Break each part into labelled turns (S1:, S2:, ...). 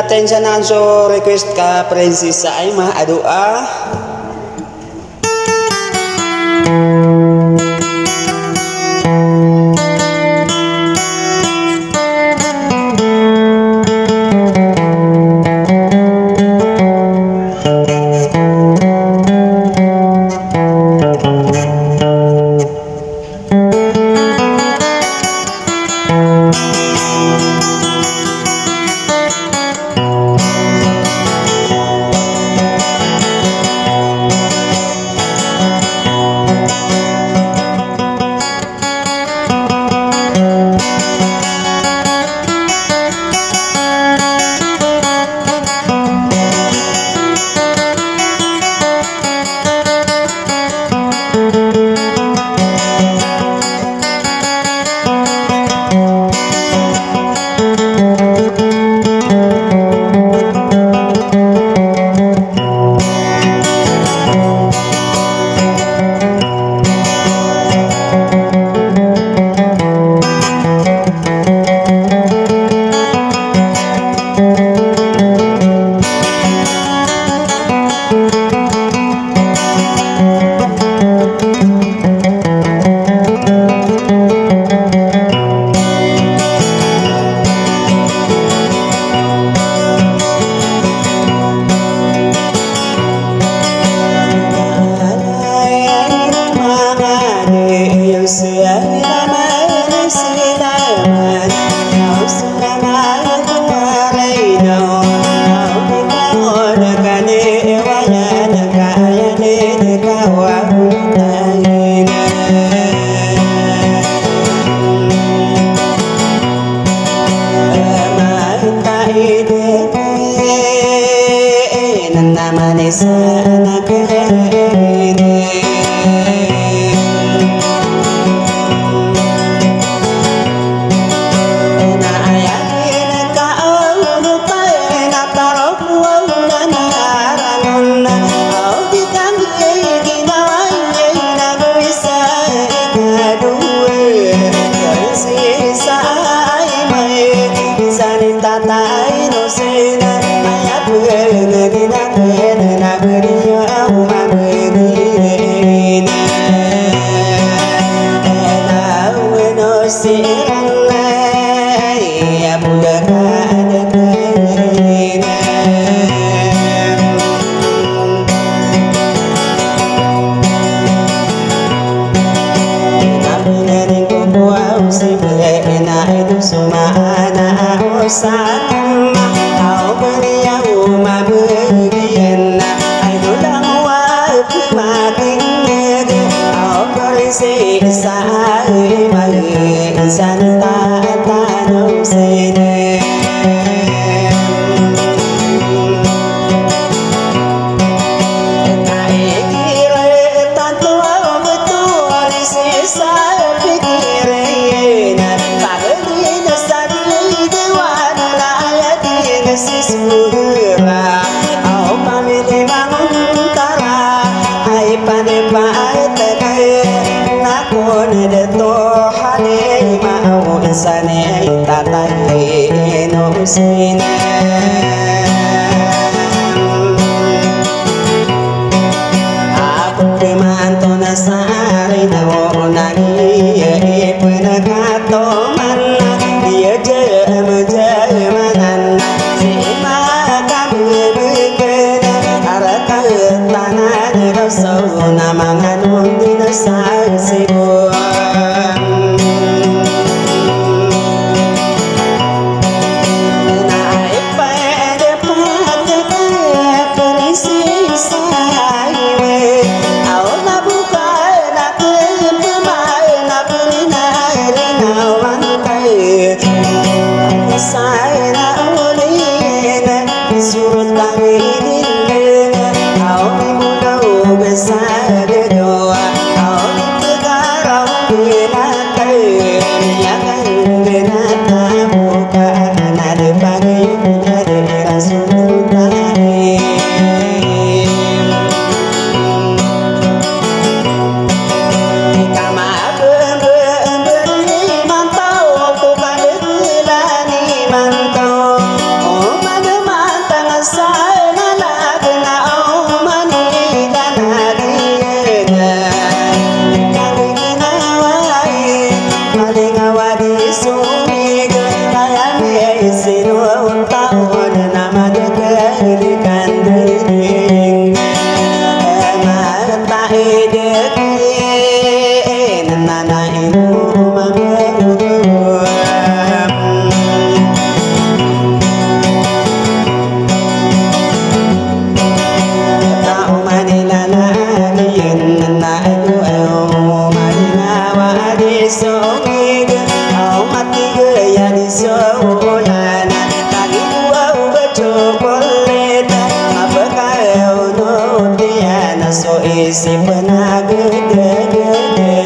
S1: Attention so request ka Princess Aima adua. sumi ayam sinu tahun nama dekalikan dering mata dekin nana inu so isi pernah gede-gede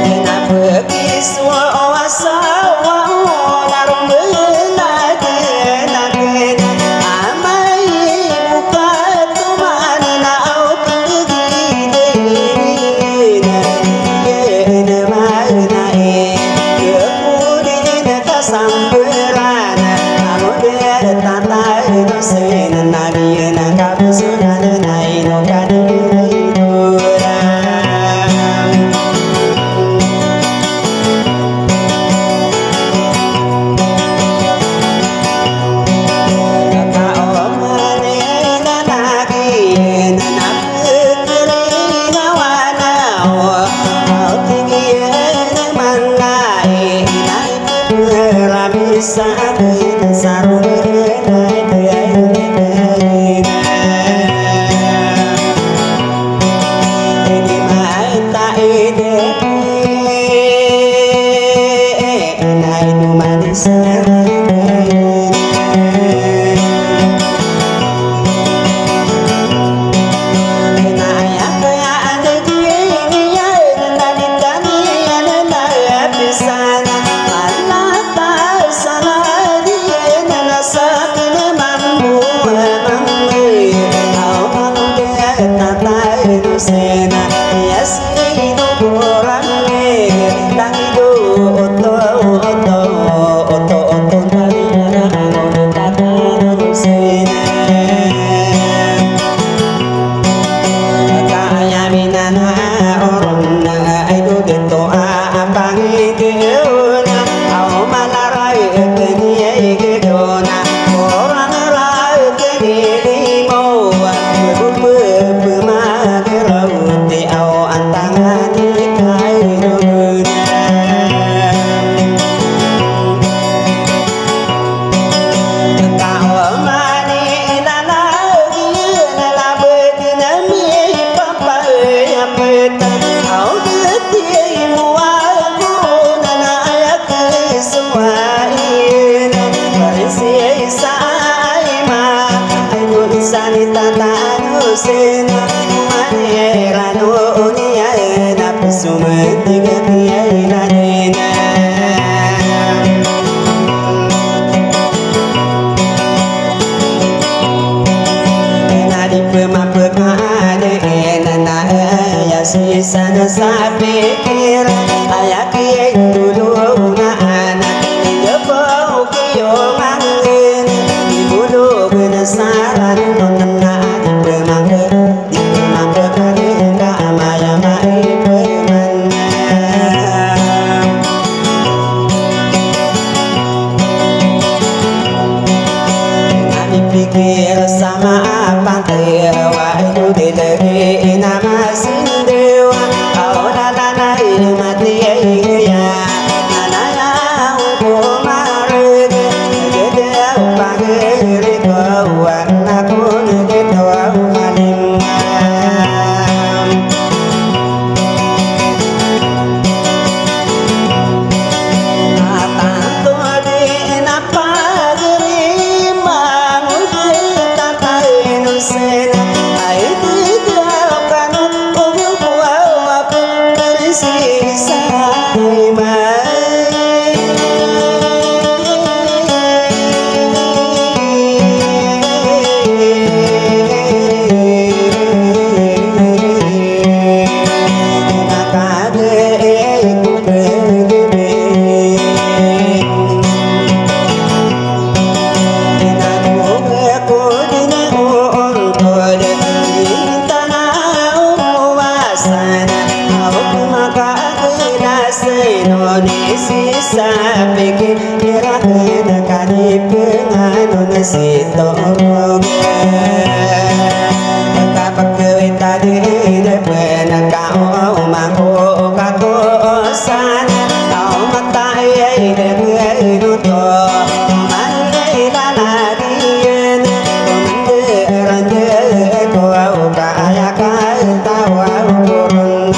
S1: kenapa kiswa wasawa larung belade nakena amai buka tuman nau tegide na mana kepudin kasamberan tata ino sena nabi na kapsuna na ino kadira idura kata omane na nagi na napkeri na wana au tinggi na manai na ramisa na sarung sena yasri no borame tangido oto tarina no tata sena kaya minana oronna aido dento apangi keona au malarai keni gedona orang rai keni mo sena manera no unia na pesumeti gatia inarena na di pemapekade na ya sisa na sapikir ayaki dulu na anak yo bau kiyo mangin dulu benasaran nonna pikir sama pantai waktu dilegi nama sindewa kau dah mati sisa pikir kira-kira kali penganon nasi torong kapag gawin tadi depan kau mangko kakosan kau matai dengan itu manai lalagian komanderan de kau kaya tawa kurun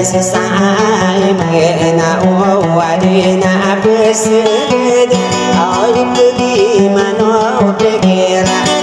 S1: Sesai mena wadina bersed, oh pergi mana pikir.